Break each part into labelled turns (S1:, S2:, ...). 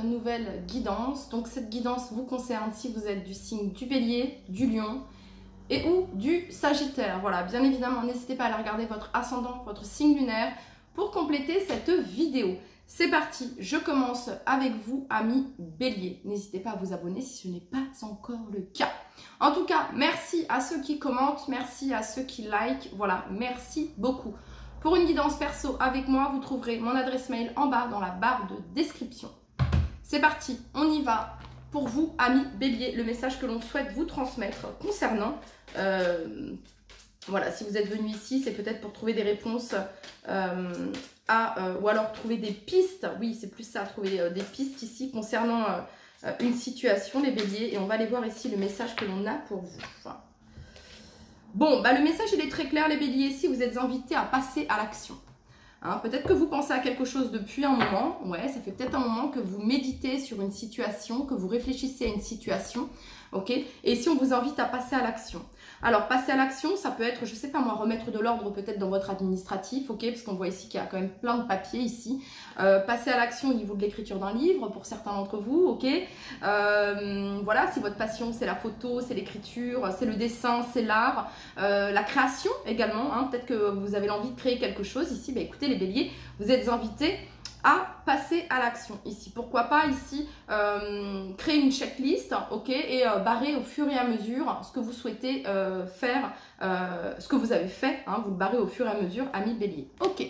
S1: nouvelle guidance. Donc cette guidance vous concerne si vous êtes du signe du Bélier, du Lion et ou du Sagittaire. Voilà, bien évidemment, n'hésitez pas à aller regarder votre ascendant, votre signe lunaire pour compléter cette vidéo. C'est parti, je commence avec vous, amis Bélier. N'hésitez pas à vous abonner si ce n'est pas encore le cas. En tout cas, merci à ceux qui commentent, merci à ceux qui like. Voilà, merci beaucoup. Pour une guidance perso avec moi, vous trouverez mon adresse mail en bas dans la barre de description. C'est parti, on y va. Pour vous, amis Bélier, le message que l'on souhaite vous transmettre concernant... voilà, si vous êtes venu ici, c'est peut-être pour trouver des réponses ou alors trouver des pistes. Oui, c'est plus ça, trouver des pistes ici concernant une situation, les Béliers. Et on va aller voir ici le message que l'on a pour vous. Bon, bah, le message, il est très clair, les Béliers. Ici, vous êtes invités à passer à l'action. Hein, peut-être que vous pensez à quelque chose depuis un moment. Ouais, ça fait peut-être un moment que vous méditez sur une situation, que vous réfléchissez à une situation. Ok, et ici, on vous invite à passer à l'action. Alors, passer à l'action, ça peut être, je sais pas moi, remettre de l'ordre peut-être dans votre administratif, ok, parce qu'on voit ici qu'il y a quand même plein de papiers ici. Passer à l'action au niveau de l'écriture d'un livre, pour certains d'entre vous, ok. Voilà, si votre passion, c'est la photo, c'est l'écriture, c'est le dessin, c'est l'art, la création également, hein, peut-être que vous avez l'envie de créer quelque chose ici, bah, écoutez les Béliers, vous êtes invités à passer à l'action ici. Pourquoi pas ici créer une checklist, ok, et barrer au fur et à mesure ce que vous souhaitez faire, ce que vous avez fait, hein, vous le barrez au fur et à mesure, amis Bélier. Ok.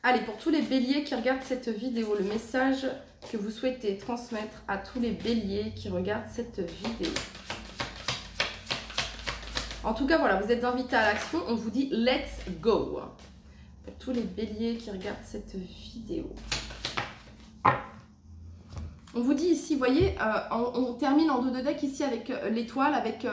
S1: Allez, pour tous les Béliers qui regardent cette vidéo, le message que vous souhaitez transmettre à tous les Béliers qui regardent cette vidéo. En tout cas, voilà, vous êtes invités à l'action, on vous dit « let's go ». Pour tous les Béliers qui regardent cette vidéo. On vous dit ici, vous voyez, on termine en dos de deck ici avec l'étoile, avec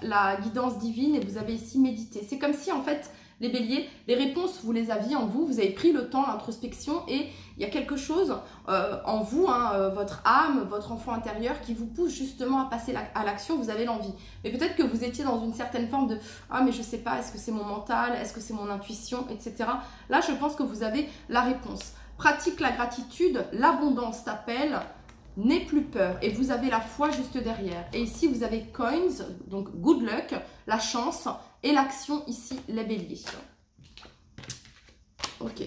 S1: la guidance divine et vous avez ici médité. C'est comme si en fait, les Béliers, les réponses, vous les aviez en vous, vous avez pris le temps, l'introspection et il y a quelque chose en vous, hein, votre âme, votre enfant intérieur qui vous pousse justement à passer à l'action, vous avez l'envie. Mais peut-être que vous étiez dans une certaine forme de « ah mais je sais pas, est-ce que c'est mon mental, est-ce que c'est mon intuition, etc. » Là, je pense que vous avez la réponse. Pratique la gratitude, l'abondance t'appelle, n'aie plus peur et vous avez la foi juste derrière. Et ici, vous avez coins, donc good luck, la chance et l'action ici, les Béliers. Ok,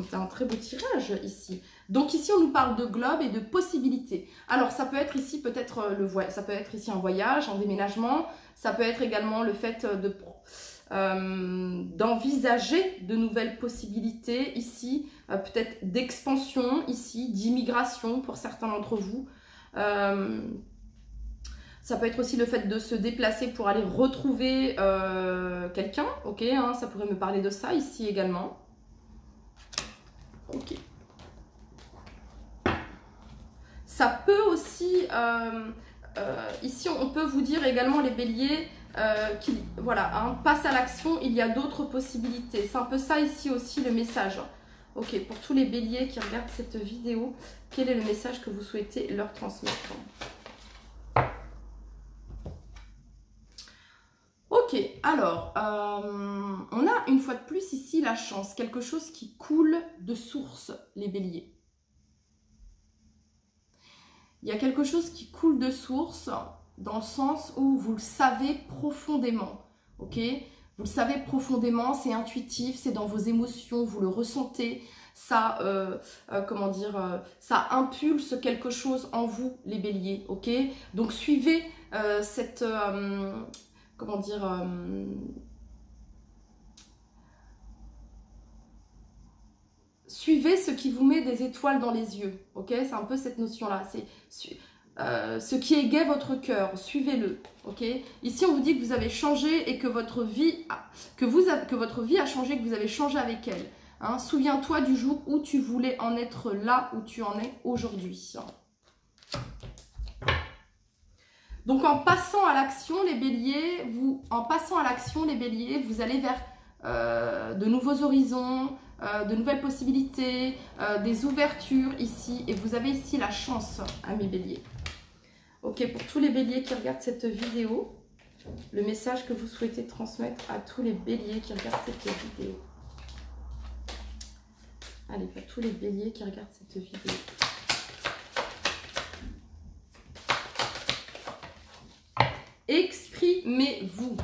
S1: c'est un très beau tirage ici. Donc ici, on nous parle de globe et de possibilités. Alors, ça peut être ici peut-être ça peut être ici un voyage, un déménagement. Ça peut être également le fait d'envisager de nouvelles possibilités ici, peut-être d'expansion ici, d'immigration pour certains d'entre vous. Ça peut être aussi le fait de se déplacer pour aller retrouver quelqu'un, ok, hein, ça pourrait me parler de ça ici également. Ok. Ça peut aussi, ici on peut vous dire également les Béliers, voilà, hein, passe à l'action, il y a d'autres possibilités. C'est un peu ça ici aussi le message. Ok, pour tous les Béliers qui regardent cette vidéo, quel est le message que vous souhaitez leur transmettre? Ok, alors, on a une fois de plus ici la chance, quelque chose qui coule de source, les Béliers. Il y a quelque chose qui coule de source dans le sens où vous le savez profondément, ok? Vous le savez profondément, c'est intuitif, c'est dans vos émotions, vous le ressentez, ça, comment dire, ça impulse quelque chose en vous, les Béliers, ok? Donc suivez cette... comment dire, suivez ce qui vous met des étoiles dans les yeux, ok? C'est un peu cette notion-là, c'est ce qui égaie votre cœur, suivez-le, ok? Ici, on vous dit que vous avez changé et que votre vie, que votre vie a changé, que vous avez changé avec elle. Hein? Souviens-toi du jour où tu voulais en être là où tu en es aujourd'hui. Donc en passant à l'action, les Béliers, vous allez vers de nouveaux horizons, de nouvelles possibilités, des ouvertures ici. Et vous avez ici la chance, amis Béliers. Ok, pour tous les Béliers qui regardent cette vidéo, le message que vous souhaitez transmettre à tous les Béliers qui regardent cette vidéo. Allez, pour tous les Béliers qui regardent cette vidéo. exprimez-vous.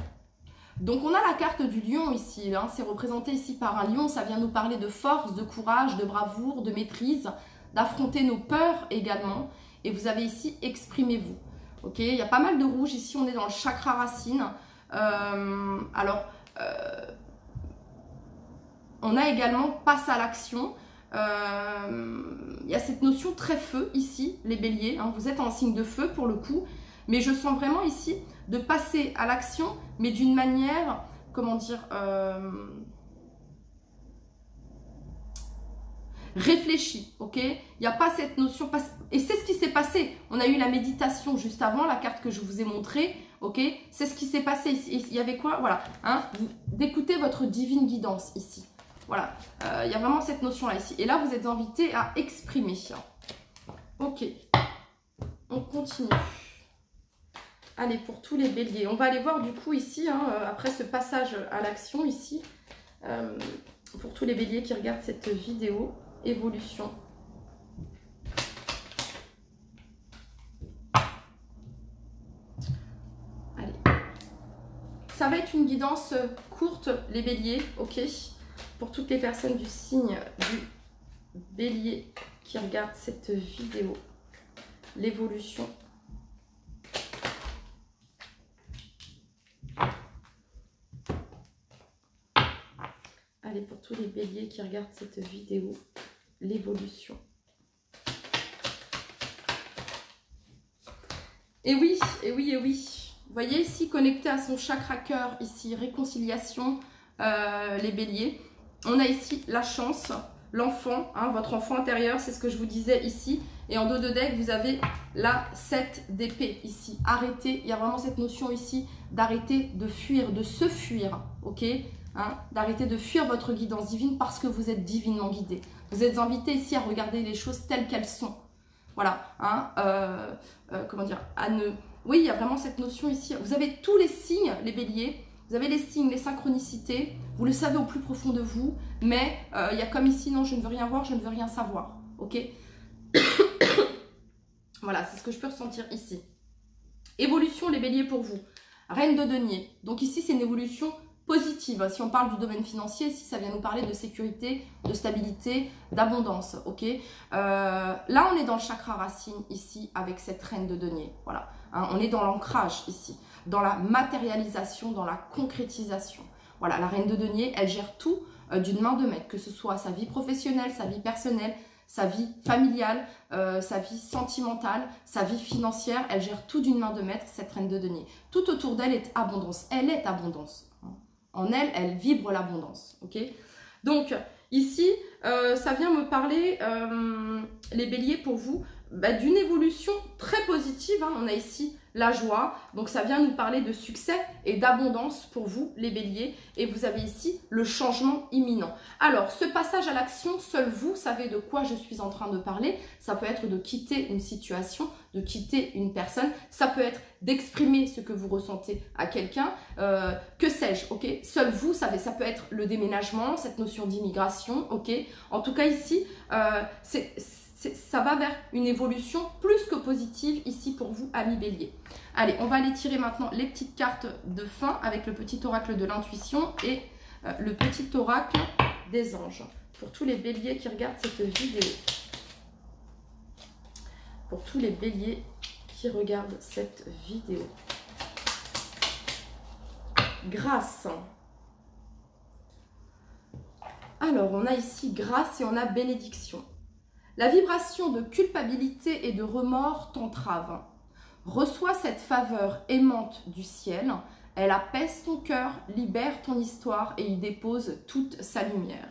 S1: Donc on a la carte du lion ici, hein, c'est représenté ici par un lion, ça vient nous parler de force, de courage, de bravoure, de maîtrise, d'affronter nos peurs également. Et vous avez ici exprimez-vous. Ok, il y a pas mal de rouge ici, on est dans le chakra racine. On a également passe à l'action. Il y a cette notion très feu ici, les béliers, hein, vous êtes en signe de feu pour le coup, mais je sens vraiment ici de passer à l'action, mais d'une manière, comment dire, réfléchie, ok? Il n'y a pas cette notion, et c'est ce qui s'est passé. On a eu la méditation juste avant, la carte que je vous ai montrée, ok? C'est ce qui s'est passé ici. Il y avait quoi? Voilà, hein, d'écouter votre divine guidance ici. Voilà, il y a vraiment cette notion-là ici. Et là, vous êtes invité à exprimer. Ok, on continue. Allez, pour tous les béliers. On va aller voir du coup ici, hein, après ce passage à l'action ici, pour tous les béliers qui regardent cette vidéo, évolution. Allez. Ça va être une guidance courte, les béliers, ok? Pour toutes les personnes du signe du bélier qui regardent cette vidéo, l'évolution. Allez, pour tous les béliers qui regardent cette vidéo, l'évolution. Et oui, et oui, et oui. Vous voyez ici, connecté à son chakra cœur, ici, réconciliation, les béliers. On a ici la chance, l'enfant, hein, votre enfant intérieur, c'est ce que je vous disais ici. Et en dos de deck, vous avez la 7 d'épée ici. Arrêtez, il y a vraiment cette notion ici d'arrêter de fuir, de se fuir, ok? Hein, d'arrêter de fuir votre guidance divine parce que vous êtes divinement guidé. Vous êtes invité ici à regarder les choses telles qu'elles sont. Voilà, hein, comment dire, oui, il y a vraiment cette notion ici. Vous avez tous les signes, les béliers. Vous avez les signes, les synchronicités. Vous le savez au plus profond de vous. Mais il y a comme ici, non, je ne veux rien voir, je ne veux rien savoir. Ok? Voilà, c'est ce que je peux ressentir ici. Évolution, les béliers pour vous. Reine de denier. Donc ici, c'est une évolution positive. Si on parle du domaine financier, ici, ça vient nous parler de sécurité, de stabilité, d'abondance. Ok, là, on est dans le chakra racine ici avec cette reine de denier. Voilà, hein, on est dans l'ancrage ici, dans la matérialisation, dans la concrétisation. Voilà, la reine de denier, elle gère tout d'une main de maître, que ce soit sa vie professionnelle, sa vie personnelle, sa vie familiale, sa vie sentimentale, sa vie financière. Elle gère tout d'une main de maître, cette reine de denier. Tout autour d'elle est abondance. Elle est abondance. En elle, elle vibre l'abondance. Ok, donc, ici, ça vient me parler, les béliers, pour vous, d'une évolution très positive. Hein. On a ici la joie. Donc, ça vient nous parler de succès et d'abondance pour vous, les béliers. Et vous avez ici le changement imminent. Alors, ce passage à l'action, seul vous savez de quoi je suis en train de parler. Ça peut être de quitter une situation, de quitter une personne. Ça peut être d'exprimer ce que vous ressentez à quelqu'un. Que sais-je, ok? Seul vous savez. Ça peut être le déménagement, cette notion d'immigration, ok? En tout cas, ici, ça va vers une évolution plus que positive ici pour vous, amis béliers. Allez, on va aller tirer maintenant les petites cartes de fin avec le petit oracle de l'intuition et le petit oracle des anges. Pour tous les béliers qui regardent cette vidéo. Pour tous les béliers qui regardent cette vidéo. Grâce. Alors, on a ici grâce et on a bénédiction. La vibration de culpabilité et de remords t'entrave. Reçois cette faveur aimante du ciel. Elle apaise ton cœur, libère ton histoire et y dépose toute sa lumière.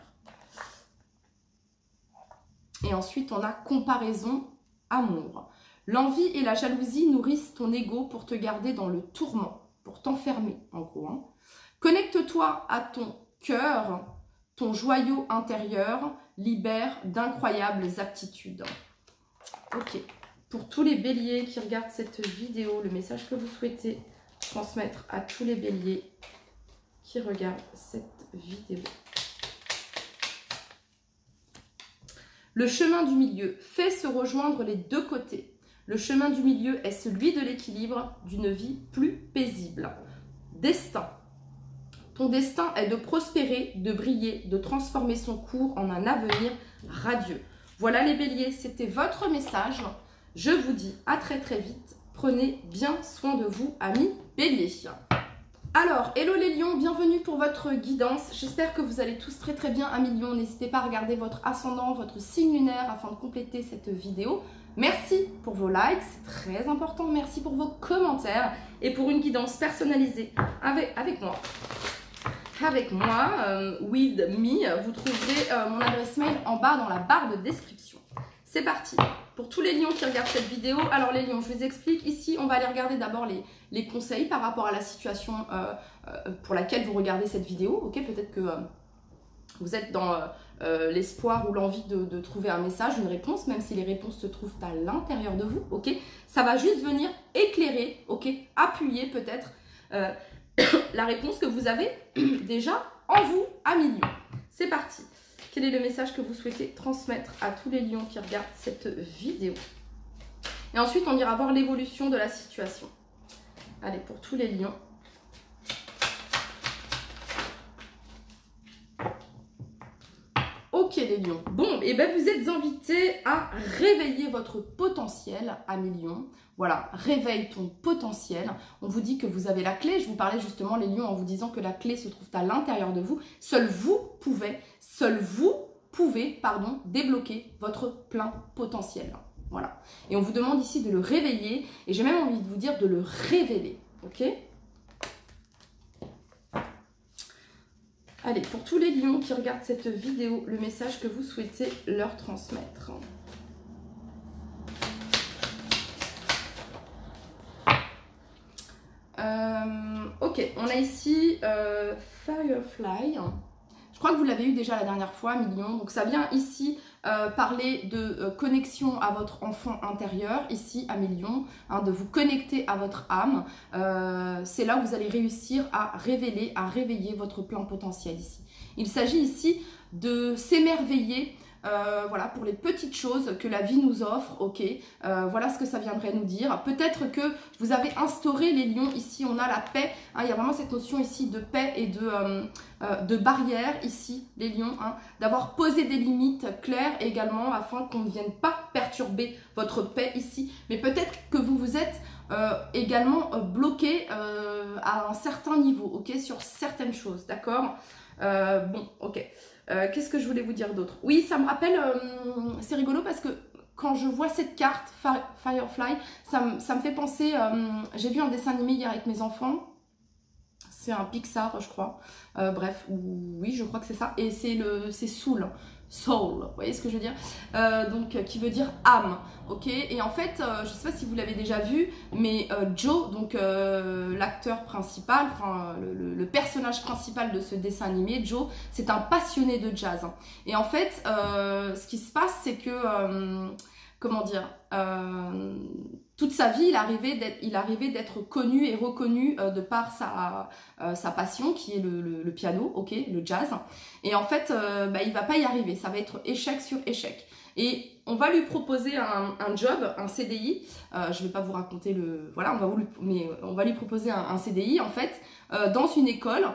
S1: Et ensuite, on a comparaison, amour. L'envie et la jalousie nourrissent ton ego pour te garder dans le tourment, pour t'enfermer en gros. Hein. Connecte-toi à ton cœur, ton joyau intérieur libère d'incroyables aptitudes. Ok, pour tous les béliers qui regardent cette vidéo, le message que vous souhaitez transmettre à tous les béliers qui regardent cette vidéo. Le chemin du milieu fait se rejoindre les deux côtés. Le chemin du milieu est celui de l'équilibre, d'une vie plus paisible. destin. Ton destin est de prospérer, de briller, de transformer son cours en un avenir radieux. Voilà les béliers, c'était votre message. Je vous dis à très très vite. Prenez bien soin de vous, amis béliers. Alors, hello les lions, bienvenue pour votre guidance. J'espère que vous allez tous très très bien, amis lions. N'hésitez pas à regarder votre ascendant, votre signe lunaire afin de compléter cette vidéo. Merci pour vos likes, c'est très important. Merci pour vos commentaires et pour une guidance personnalisée avec moi. Avec moi, with me, vous trouverez mon adresse mail en bas dans la barre de description. C'est parti. Pour tous les lions qui regardent cette vidéo, alors les lions, je vous explique. Ici, on va aller regarder d'abord les conseils par rapport à la situation pour laquelle vous regardez cette vidéo. Ok, peut-être que vous êtes dans l'espoir ou l'envie de trouver un message, une réponse, même si les réponses se trouvent à l'intérieur de vous. Ok, ça va juste venir éclairer, ok, appuyer peut-être la réponse que vous avez déjà en vous, amis lions. C'est parti. Quel est le message que vous souhaitez transmettre à tous les lions qui regardent cette vidéo? Et ensuite, on ira voir l'évolution de la situation. Allez, pour tous les lions. Ok les lions. Bon, et bien vous êtes invités à réveiller votre potentiel, amis lions. Voilà, réveille ton potentiel. On vous dit que vous avez la clé. Je vous parlais justement les lions en vous disant que la clé se trouve à l'intérieur de vous. Seul vous pouvez, débloquer votre plein potentiel. Voilà. Et on vous demande ici de le réveiller. Et j'ai même envie de vous dire de le révéler. Ok ? Allez, pour tous les lions qui regardent cette vidéo, le message que vous souhaitez leur transmettre. Ok, on a ici Firefly. Je crois que vous l'avez eu déjà la dernière fois, millions. Donc ça vient ici parler de connexion à votre enfant intérieur, ici à millions, hein, de vous connecter à votre âme. C'est là où vous allez réussir à révéler, à réveiller votre plein potentiel ici. Il s'agit ici de s'émerveiller. Voilà, pour les petites choses que la vie nous offre, ok, voilà ce que ça viendrait nous dire. Peut-être que vous avez instauré les lions, ici on a la paix, hein, il y a vraiment cette notion ici de paix et de barrière ici, les lions, hein, d'avoir posé des limites claires également afin qu'on ne vienne pas perturber votre paix ici. Mais peut-être que vous vous êtes également bloqué à un certain niveau, ok, sur certaines choses, d'accord. Bon, ok. Qu'est-ce que je voulais vous dire d'autre? Oui, ça me rappelle, c'est rigolo parce que quand je vois cette carte Firefly, ça me fait penser, j'ai vu un dessin animé hier avec mes enfants, c'est un Pixar je crois, bref, oui je crois que c'est ça, et c'est Soul, vous voyez ce que je veux dire, donc qui veut dire âme, ok, et en fait, je sais pas si vous l'avez déjà vu, mais Joe, donc l'acteur principal, enfin le personnage principal de ce dessin animé, Joe, c'est un passionné de jazz, hein. Et en fait, ce qui se passe, c'est que, comment dire, toute sa vie, il arrivait d'être connu et reconnu de par sa passion qui est le piano, ok, le jazz. Et en fait, il va pas y arriver. Ça va être échec sur échec. Et on va lui proposer un job, un CDI. Je vais pas vous raconter voilà, on va lui proposer un CDI en fait dans une école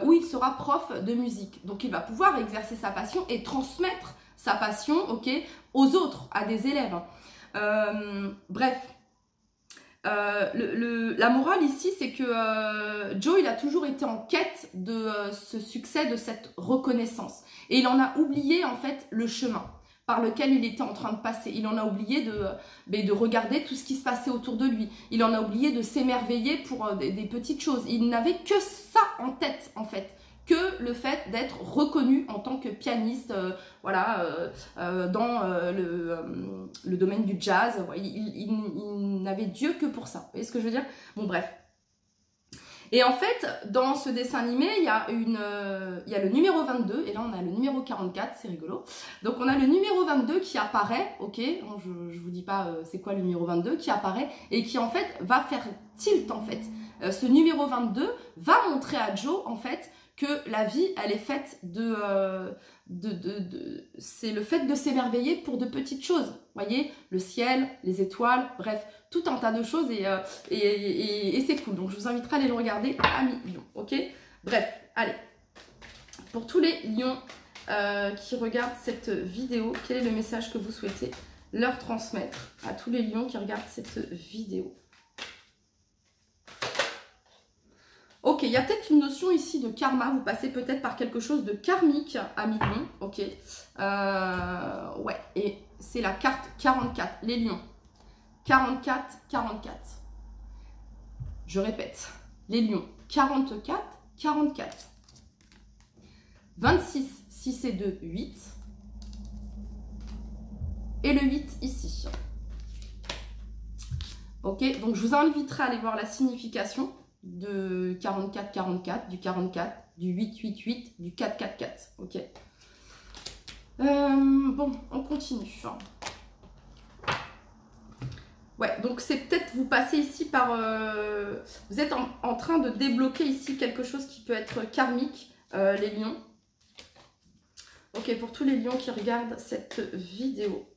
S1: où il sera prof de musique. Donc il va pouvoir exercer sa passion et transmettre sa passion, ok, aux autres, à des élèves. Bref. La morale ici, c'est que Joe, il a toujours été en quête de ce succès, de cette reconnaissance. Et il en a oublié en fait le chemin par lequel il était en train de passer. Il en a oublié de regarder tout ce qui se passait autour de lui. Il en a oublié de s'émerveiller pour des petites choses. Il n'avait que ça en tête en fait, que le fait d'être reconnu en tant que pianiste, voilà, dans le domaine du jazz. Il n'avait Dieu que pour ça. Vous voyez ce que je veux dire? Bon, bref. Et en fait, dans ce dessin animé, il y a le numéro 22, et là on a le numéro 44, c'est rigolo. Donc on a le numéro 22 qui apparaît, ok, je vous dis pas c'est quoi le numéro 22, qui apparaît, et qui en fait va faire tilt en fait. Ce numéro 22 va montrer à Joe en fait que la vie, elle est faite c'est le fait de s'émerveiller pour de petites choses. Vous voyez, le ciel, les étoiles, bref, tout un tas de choses et c'est cool. Donc, je vous inviterai à aller le regarder, amis lions, ok? Bref, allez. Pour tous les lions qui regardent cette vidéo, quel est le message que vous souhaitez leur transmettre à tous les lions qui regardent cette vidéo? Ok, il y a peut-être une notion ici de karma. Vous passez peut-être par quelque chose de karmique, amis lions. Ok. Ouais, et c'est la carte 44, les lions. 44, 44. Je répète, les lions. 44, 44. 26, 6 et 2, 8. Et le 8 ici. Ok, donc je vous inviterai à aller voir la signification de 44, 44, du 44, du 8, 8, 8, du 4, 4, 4. Ok. Bon, on continue. Ouais, donc c'est peut-être vous passez ici par... vous êtes en train de débloquer ici quelque chose qui peut être karmique, les lions. Ok, pour tous les lions qui regardent cette vidéo.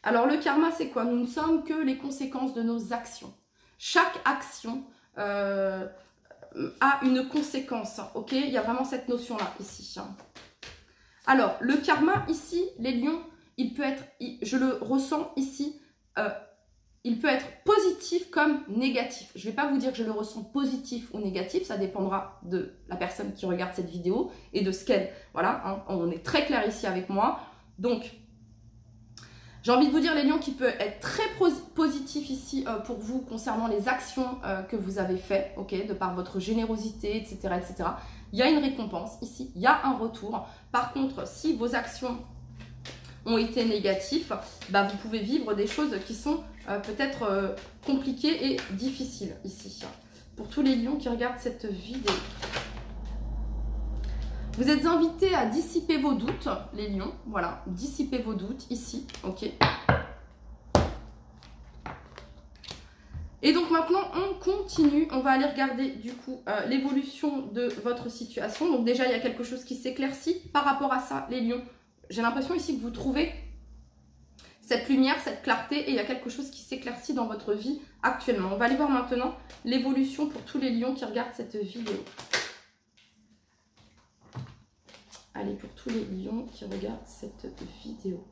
S1: Alors, le karma, c'est quoi? Nous ne sommes que les conséquences de nos actions. Chaque action a une conséquence, ok? Il y a vraiment cette notion-là, ici. Alors, le karma, ici, les lions, il peut être, je le ressens ici, il peut être positif comme négatif. Je ne vais pas vous dire que je le ressens positif ou négatif, ça dépendra de la personne qui regarde cette vidéo et de ce qu'elle... Voilà, hein, on est très clair ici avec moi. Donc, j'ai envie de vous dire, les lions, qui peut être très positif ici pour vous concernant les actions que vous avez faites, ok, de par votre générosité, etc., etc. Il y a une récompense ici, il y a un retour. Par contre, si vos actions ont été négatives, bah, vous pouvez vivre des choses qui sont peut-être compliquées et difficiles ici. Pour tous les lions qui regardent cette vidéo. Vous êtes invités à dissiper vos doutes, les lions. Voilà, dissiper vos doutes ici, ok. Et donc maintenant, on continue. On va aller regarder du coup l'évolution de votre situation. Donc déjà, il y a quelque chose qui s'éclaircit par rapport à ça, les lions. J'ai l'impression ici que vous trouvez cette lumière, cette clarté, et il y a quelque chose qui s'éclaircit dans votre vie actuellement. On va aller voir maintenant l'évolution pour tous les lions qui regardent cette vidéo. Allez, pour tous les lions qui regardent cette vidéo.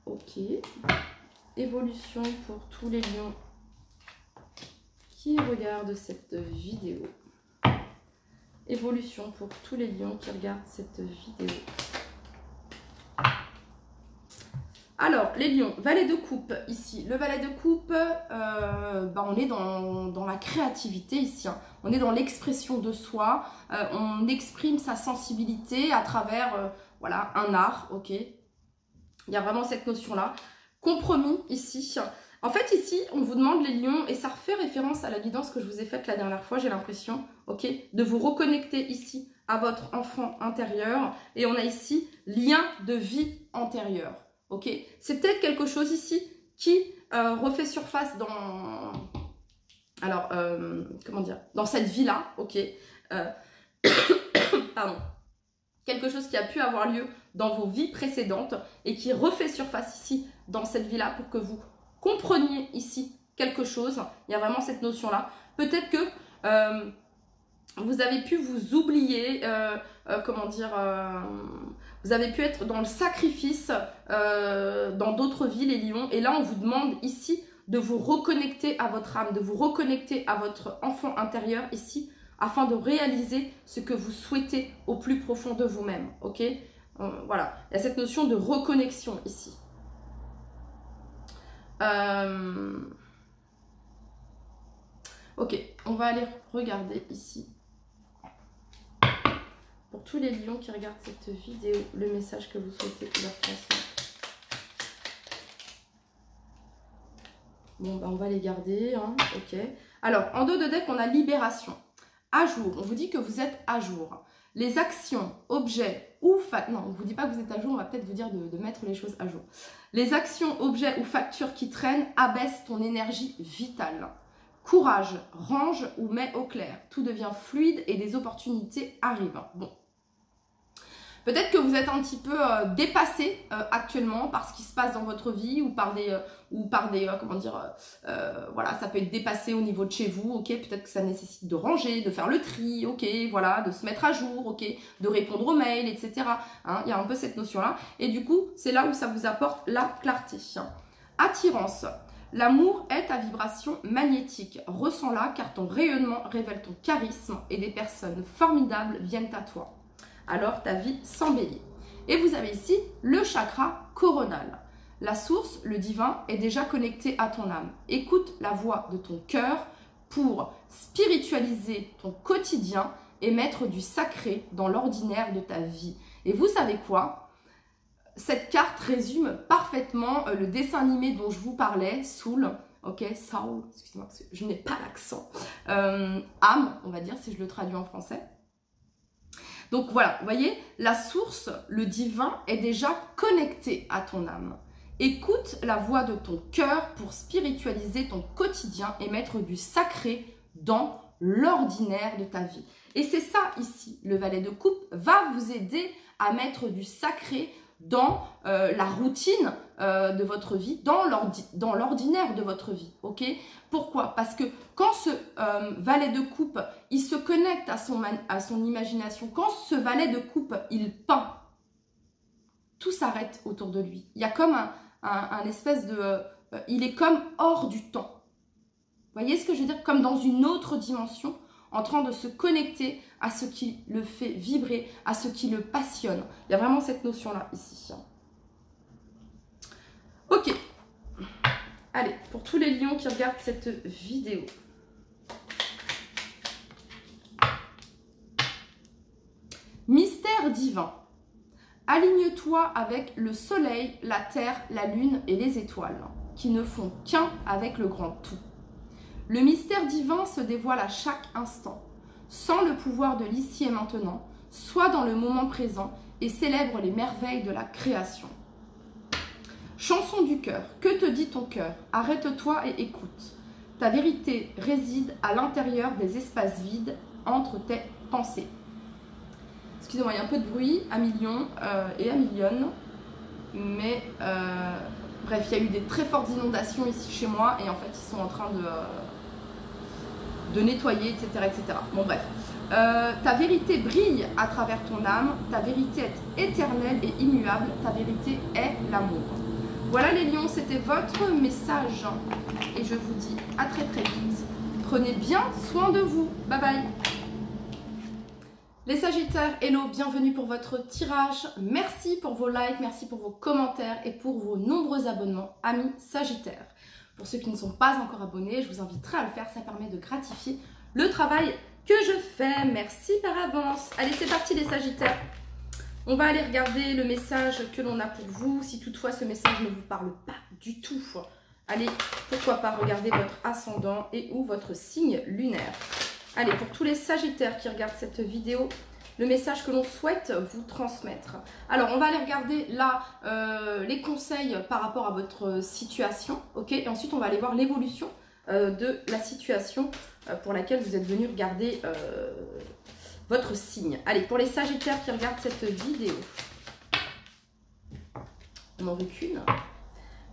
S1: Ok. Évolution pour tous les lions qui regardent cette vidéo. Évolution pour tous les lions qui regardent cette vidéo. Alors, les lions, valet de coupe ici. Le valet de coupe, on est dans la créativité ici. Hein. On est dans l'expression de soi. On exprime sa sensibilité à travers voilà, un art. Ok. Il y a vraiment cette notion-là. Compromis ici. En fait, ici, on vous demande, les lions, et ça refait référence à la guidance que je vous ai faite la dernière fois, j'ai l'impression, ok, de vous reconnecter ici à votre enfant intérieur. Et on a ici lien de vie antérieure. Ok, c'est peut-être quelque chose ici qui refait surface dans, alors, comment dire, dans cette vie-là, ok, pardon, quelque chose qui a pu avoir lieu dans vos vies précédentes et qui refait surface ici dans cette vie-là pour que vous compreniez ici quelque chose. Il y a vraiment cette notion-là. Peut-être que vous avez pu vous oublier, comment dire, vous avez pu être dans le sacrifice dans d'autres vies, les lions. Et là, on vous demande ici de vous reconnecter à votre âme, de vous reconnecter à votre enfant intérieur ici, afin de réaliser ce que vous souhaitez au plus profond de vous-même. Ok, voilà, il y a cette notion de reconnexion ici. Ok, on va aller regarder ici. Pour tous les lions qui regardent cette vidéo, le message que vous souhaitez leur transmettre. Bon, on va les garder, hein. Ok. Alors, en dos de deck, on a libération. À jour, on vous dit que vous êtes à jour. Les actions, objets ou factures, non, on ne vous dit pas que vous êtes à jour, on va peut-être vous dire de mettre les choses à jour. Les actions, objets ou factures qui traînent abaissent ton énergie vitale. Courage, range ou mets au clair. Tout devient fluide et des opportunités arrivent. Bon. Peut-être que vous êtes un petit peu dépassé actuellement par ce qui se passe dans votre vie ou par des comment dire, voilà, ça peut être dépassé au niveau de chez vous, ok, peut-être que ça nécessite de ranger, de faire le tri, ok, voilà, de se mettre à jour, ok, de répondre aux mails, etc. Hein, il y a un peu cette notion-là, et du coup, c'est là où ça vous apporte la clarté. Attirance. L'amour est ta vibration magnétique. Ressens-la car ton rayonnement révèle ton charisme et des personnes formidables viennent à toi. Alors ta vie s'embellit. Et vous avez ici le chakra coronal. La source, le divin, est déjà connecté à ton âme. Écoute la voix de ton cœur pour spiritualiser ton quotidien et mettre du sacré dans l'ordinaire de ta vie. Et vous savez quoi? Cette carte résume parfaitement le dessin animé dont je vous parlais, Soul. Ok, Soul, excusez-moi, je n'ai pas l'accent. Âme, on va dire, si je le traduis en français. Donc voilà, vous voyez, la source, le divin, est déjà connecté à ton âme. Écoute la voix de ton cœur pour spiritualiser ton quotidien et mettre du sacré dans l'ordinaire de ta vie. Et c'est ça ici, le valet de coupe va vous aider à mettre du sacré dans la routine de votre vie, dans l'ordinaire de votre vie, ok? Pourquoi? Parce que quand ce valet de coupe, il se connecte à son imagination, quand ce valet de coupe, il peint, tout s'arrête autour de lui. Il y a comme un espèce de... il est comme hors du temps. Vous voyez ce que je veux dire? Comme dans une autre dimension, en train de se connecter à ce qui le fait vibrer, à ce qui le passionne. Il y a vraiment cette notion-là ici. Ok. Allez, pour tous les lions qui regardent cette vidéo. Mystère divin. Aligne-toi avec le soleil, la terre, la lune et les étoiles, qui ne font qu'un avec le grand tout. Le mystère divin se dévoile à chaque instant. Sens le pouvoir de l'ici et maintenant, sois dans le moment présent et célèbre les merveilles de la création. Chanson du cœur, que te dit ton cœur? Arrête-toi et écoute. Ta vérité réside à l'intérieur des espaces vides entre tes pensées. Excusez-moi, il y a un peu de bruit à millions et à millionnes, mais bref, il y a eu des très fortes inondations ici chez moi et en fait, ils sont en train de nettoyer, etc., etc. Bon, bref. Ta vérité brille à travers ton âme, ta vérité est éternelle et immuable, ta vérité est l'amour. Voilà les lions, c'était votre message et je vous dis à très très vite. Prenez bien soin de vous. Bye bye. Les Sagittaires, hello, bienvenue pour votre tirage. Merci pour vos likes, merci pour vos commentaires et pour vos nombreux abonnements, amis Sagittaires. Pour ceux qui ne sont pas encore abonnés, je vous inviterai à le faire, ça permet de gratifier le travail que je fais. Merci par avance. Allez, c'est parti les Sagittaires. On va aller regarder le message que l'on a pour vous. Si toutefois ce message ne vous parle pas du tout, allez, pourquoi pas regarder votre ascendant et ou votre signe lunaire. Allez, pour tous les Sagittaires qui regardent cette vidéo, le message que l'on souhaite vous transmettre. Alors, on va aller regarder là les conseils par rapport à votre situation, ok? Et ensuite, on va aller voir l'évolution de la situation pour laquelle vous êtes venu regarder votre signe. Allez, pour les Sagittaires qui regardent cette vidéo, on n'en veut qu'une.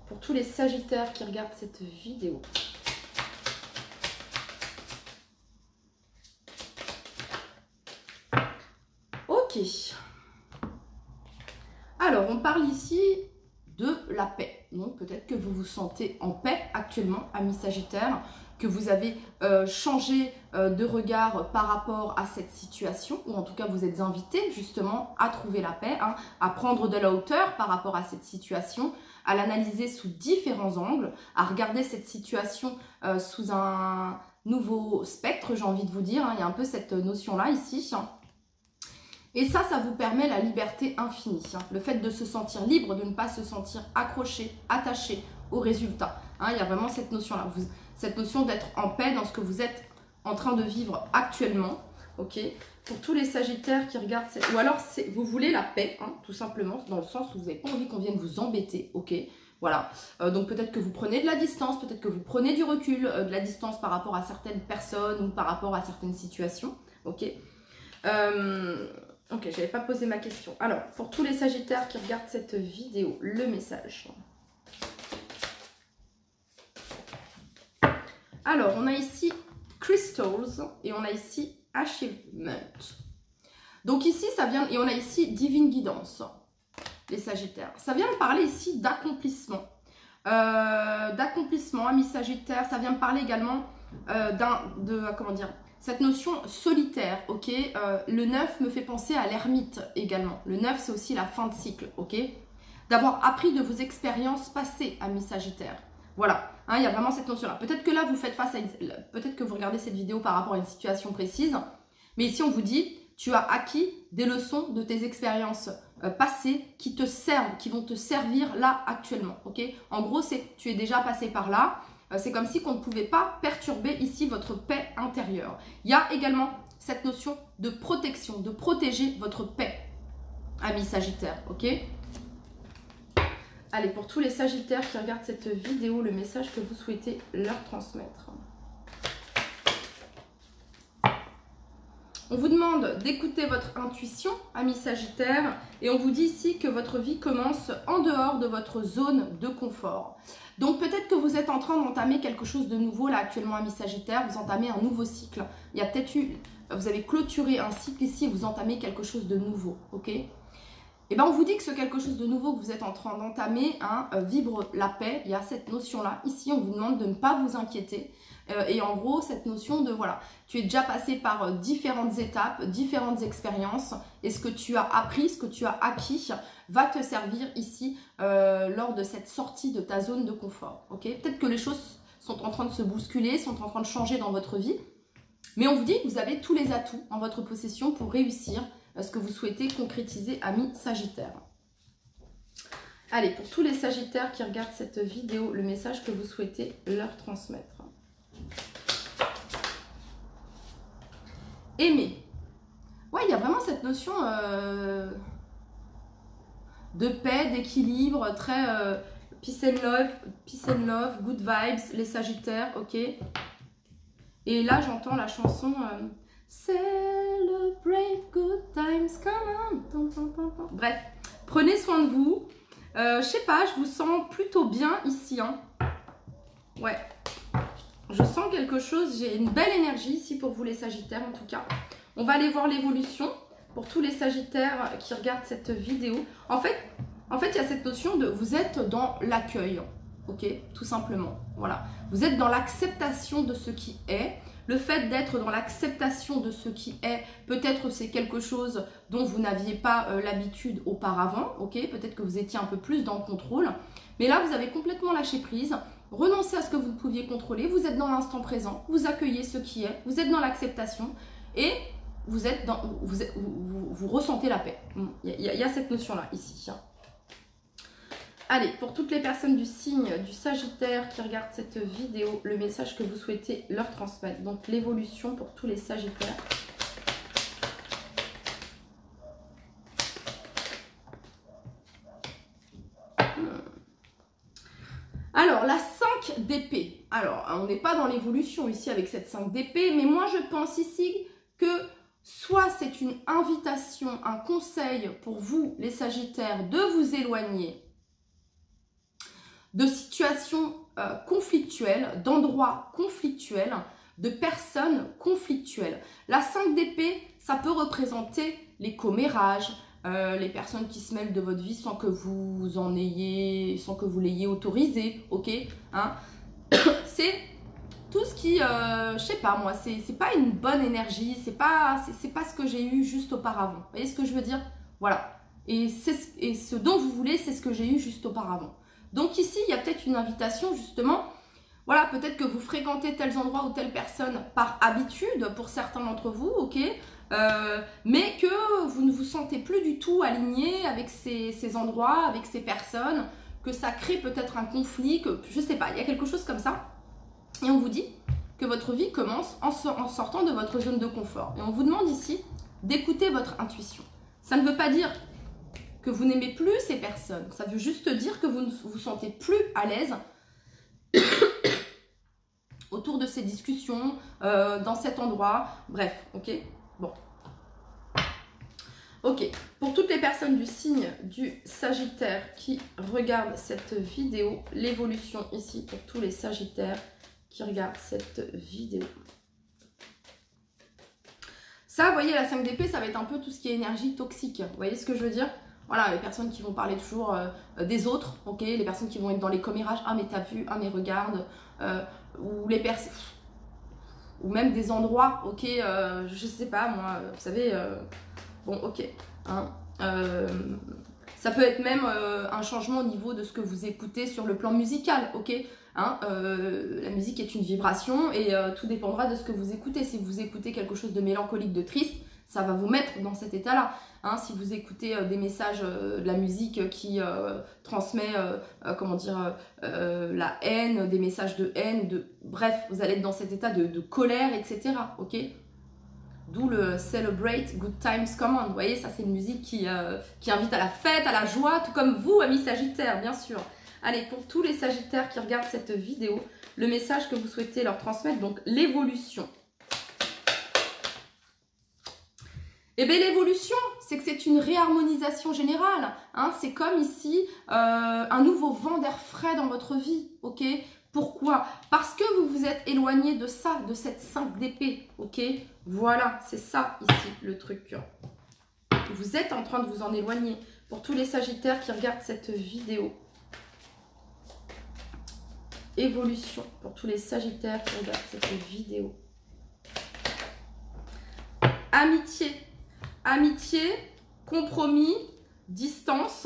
S1: Pour tous les Sagittaires qui regardent cette vidéo, ok. Alors, on parle ici de la paix. Donc, peut-être que vous vous sentez en paix actuellement, amis Sagittaires, que vous avez changé de regard par rapport à cette situation, ou en tout cas, vous êtes invité justement à trouver la paix, hein, à prendre de la hauteur par rapport à cette situation, à l'analyser sous différents angles, à regarder cette situation sous un nouveau spectre, j'ai envie de vous dire. Hein, il y a un peu cette notion-là ici. Et ça vous permet la liberté infinie. Hein. Le fait de se sentir libre, de ne pas se sentir accroché, attaché au résultat. Hein, il y a vraiment cette notion-là. Cette notion d'être en paix dans ce que vous êtes en train de vivre actuellement. ok? Pour tous les Sagittaires qui regardent, ou alors vous voulez la paix, hein, tout simplement, dans le sens où vous n'avez pas envie qu'on vienne vous embêter, ok? Voilà, donc peut-être que vous prenez de la distance, peut-être que vous prenez du recul, de la distance par rapport à certaines personnes ou par rapport à certaines situations, ok? Ok, j'avais pas posé ma question. Alors, pour tous les Sagittaires qui regardent cette vidéo, le message. Alors, on a ici Crystals et on a ici Achievement. Donc ici, ça vient, et on a ici Divine Guidance, les Sagittaires. Ça vient me parler ici d'accomplissement. D'accomplissement, amis Sagittaires. Ça vient me parler également comment dire, cette notion solitaire, ok? Le 9 me fait penser à l'ermite également. Le 9, c'est aussi la fin de cycle, ok? D'avoir appris de vos expériences passées, amis Sagittaires. Voilà, hein, il y a vraiment cette notion-là. Peut-être que là, vous faites face à peut-être que vous regardez cette vidéo par rapport à une situation précise. Mais ici, on vous dit, tu as acquis des leçons de tes expériences passées qui te servent, qui vont te servir là actuellement, ok? En gros, c'est tu es déjà passé par là. C'est comme si qu'on ne pouvait pas perturber ici votre paix intérieure. Il y a également cette notion de protection, de protéger votre paix, amis Sagittaires, ok? Allez, pour tous les Sagittaires qui regardent cette vidéo, le message que vous souhaitez leur transmettre. On vous demande d'écouter votre intuition, amis Sagittaires, et on vous dit ici que votre vie commence en dehors de votre zone de confort. Donc peut-être que vous êtes en train d'entamer quelque chose de nouveau là actuellement, amis Sagittaires, vous entamez un nouveau cycle. Il y a peut-être eu, vous avez clôturé un cycle ici et vous entamez quelque chose de nouveau, ok? Et bien on vous dit que ce quelque chose de nouveau que vous êtes en train d'entamer, hein, vibre la paix, il y a cette notion-là. Ici, on vous demande de ne pas vous inquiéter. Et en gros, cette notion de, voilà, tu es déjà passé par différentes étapes, différentes expériences. Et ce que tu as appris, ce que tu as acquis, va te servir ici lors de cette sortie de ta zone de confort. Okay? Peut-être que les choses sont en train de se bousculer, sont en train de changer dans votre vie. Mais on vous dit que vous avez tous les atouts en votre possession pour réussir ce que vous souhaitez concrétiser, amis Sagittaires. Allez, pour tous les Sagittaires qui regardent cette vidéo, le message que vous souhaitez leur transmettre. Aimer. Ouais, il y a vraiment cette notion de paix, d'équilibre, très peace and love, good vibes, les Sagittaires, ok. Et là, j'entends la chanson Celebrate good times, come on. Bref, prenez soin de vous. Je sais pas, je vous sens plutôt bien ici. Hein. Ouais. Je sens quelque chose, j'ai une belle énergie ici pour vous les Sagittaires en tout cas. On va aller voir l'évolution pour tous les Sagittaires qui regardent cette vidéo. En fait, il y a cette notion de vous êtes dans l'accueil, ok, tout simplement. Voilà, vous êtes dans l'acceptation de ce qui est. Le fait d'être dans l'acceptation de ce qui est, peut-être c'est quelque chose dont vous n'aviez pas l'habitude auparavant, ok. Peut-être que vous étiez un peu plus dans le contrôle, mais là vous avez complètement lâché prise. Renoncez à ce que vous pouviez contrôler, vous êtes dans l'instant présent, vous accueillez ce qui est, vous êtes dans l'acceptation et vous êtes dans, vous ressentez la paix. Il y a cette notion-là ici. Allez, pour toutes les personnes du signe du Sagittaire qui regardent cette vidéo, le message que vous souhaitez leur transmettre. Donc l'évolution pour tous les Sagittaires. Alors, la 5 d'épée. Alors, on n'est pas dans l'évolution ici avec cette 5 d'épée, mais moi je pense ici que soit c'est une invitation, un conseil pour vous, les Sagittaires, de vous éloigner de situations conflictuelles, d'endroits conflictuels, de personnes conflictuelles. La 5 d'épée, ça peut représenter les commérages, les personnes qui se mêlent de votre vie sans que vous en ayez, sans que vous l'ayez autorisé, ok, hein. C'est tout ce qui, je sais pas moi, c'est pas une bonne énergie, c'est pas ce que j'ai eu juste auparavant. Vous voyez ce que je veux dire? Voilà. Et ce dont vous voulez, c'est ce que j'ai eu juste auparavant. Donc ici, il y a peut-être une invitation justement, voilà, peut-être que vous fréquentez tels endroits ou telles personnes par habitude pour certains d'entre vous, ok, mais que vous ne vous sentez plus du tout aligné avec ces endroits, avec ces personnes, que ça crée peut-être un conflit, que je sais pas, il y a quelque chose comme ça. Et on vous dit que votre vie commence en sortant de votre zone de confort. Et on vous demande ici d'écouter votre intuition. Ça ne veut pas dire que vous n'aimez plus ces personnes. Ça veut juste dire que vous ne vous sentez plus à l'aise autour de ces discussions, dans cet endroit. Bref, ok? Bon. Ok, pour toutes les personnes du signe du Sagittaire qui regardent cette vidéo, l'évolution ici pour tous les Sagittaires qui regardent cette vidéo. Ça, vous voyez, la 5 d'épée, ça va être un peu tout ce qui est énergie toxique. Vous voyez ce que je veux dire? Voilà, les personnes qui vont parler toujours des autres, ok? Les personnes qui vont être dans les commérages, ah mais t'as vu, ah mais regarde, ou les personnes... Ou même des endroits, ok, je sais pas moi, vous savez... Bon, ok. Hein, ça peut être même un changement au niveau de ce que vous écoutez sur le plan musical, ok. Hein, la musique est une vibration et tout dépendra de ce que vous écoutez. Si vous écoutez quelque chose de mélancolique, de triste, ça va vous mettre dans cet état-là. Hein, si vous écoutez des messages de la musique qui transmet, comment dire, la haine, des messages de haine, bref, vous allez être dans cet état de colère, etc. Ok. D'où le Celebrate Good Times Come On. Vous voyez, ça c'est une musique qui invite à la fête, à la joie, tout comme vous, amis Sagittaires, bien sûr. Allez, pour tous les Sagittaires qui regardent cette vidéo, le message que vous souhaitez leur transmettre, donc l'évolution. Eh bien, l'évolution, c'est que c'est une réharmonisation générale. Hein, c'est comme ici, un nouveau vent d'air frais dans votre vie, ok? Pourquoi? Parce que vous vous êtes éloigné de ça, de cette 5 d'épée, ok? Voilà, c'est ça ici le truc. Vous êtes en train de vous en éloigner. Pour tous les Sagittaires qui regardent cette vidéo. Évolution. Pour tous les Sagittaires qui regardent cette vidéo. Amitié. Amitié, compromis, distance,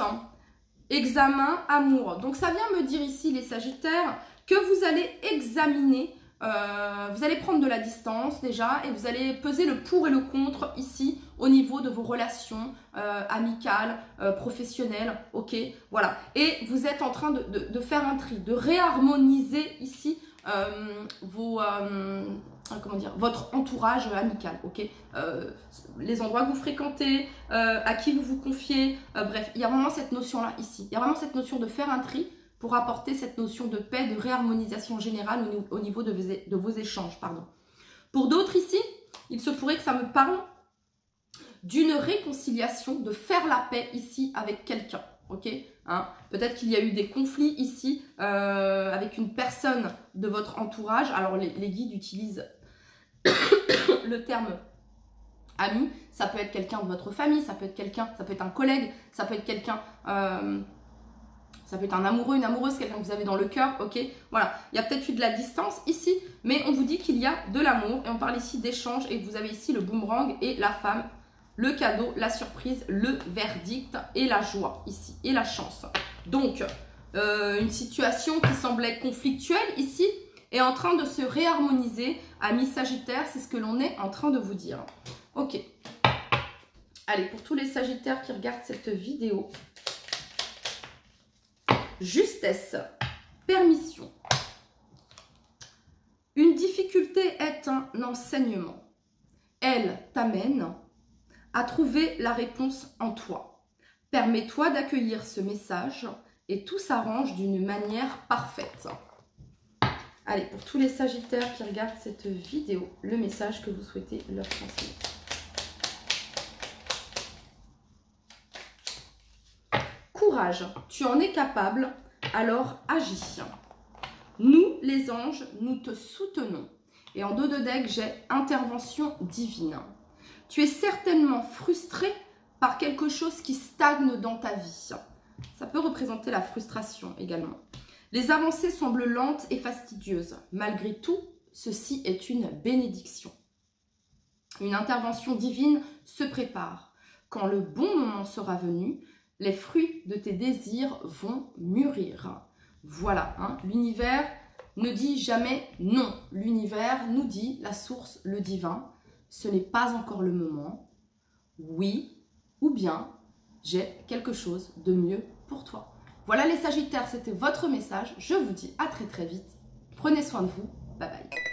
S1: examen, amour. Donc ça vient me dire ici les Sagittaires que vous allez examiner, vous allez prendre de la distance déjà et vous allez peser le pour et le contre ici au niveau de vos relations amicales, professionnelles, ok, voilà. Et vous êtes en train de faire un tri, de réharmoniser ici comment dire, votre entourage amical, ok, les endroits que vous fréquentez, à qui vous vous confiez, bref, il y a vraiment cette notion-là ici, il y a vraiment cette notion de faire un tri pour apporter cette notion de paix, de réharmonisation générale au niveau de vos échanges, pardon. Pour d'autres ici, il se pourrait que ça me parle d'une réconciliation, de faire la paix ici avec quelqu'un, ok, hein, peut-être qu'il y a eu des conflits ici avec une personne de votre entourage. Alors les guides utilisent le terme ami, ça peut être quelqu'un de votre famille, ça peut être quelqu'un, ça peut être un collègue, ça peut être quelqu'un, ça peut être un amoureux, une amoureuse, quelqu'un que vous avez dans le cœur, ok, voilà, il y a peut-être eu de la distance ici, mais on vous dit qu'il y a de l'amour, et on parle ici d'échange, et vous avez ici le boomerang et la femme, le cadeau, la surprise, le verdict et la joie ici, et la chance. Donc, une situation qui semblait conflictuelle ici est en train de se réharmoniser. Amis Sagittaires, c'est ce que l'on est en train de vous dire. Ok. Allez, pour tous les Sagittaires qui regardent cette vidéo, justesse, permission. Une difficulté est un enseignement. Elle t'amène à trouver la réponse en toi. Permets-toi d'accueillir ce message et tout s'arrange d'une manière parfaite. Allez, pour tous les Sagittaires qui regardent cette vidéo, le message que vous souhaitez leur transmettre. Courage, tu en es capable, alors agis. Nous, les anges, nous te soutenons. Et en dos de deck, j'ai intervention divine. Tu es certainement frustré par quelque chose qui stagne dans ta vie. Ça peut représenter la frustration également. Les avancées semblent lentes et fastidieuses. Malgré tout, ceci est une bénédiction. Une intervention divine se prépare. Quand le bon moment sera venu, les fruits de tes désirs vont mûrir. Voilà, hein, l'univers ne dit jamais non. L'univers nous dit, la source, le divin, ce n'est pas encore le moment. Oui, ou bien, j'ai quelque chose de mieux pour toi. Voilà les Sagittaires, c'était votre message. Je vous dis à très très vite. Prenez soin de vous. Bye bye.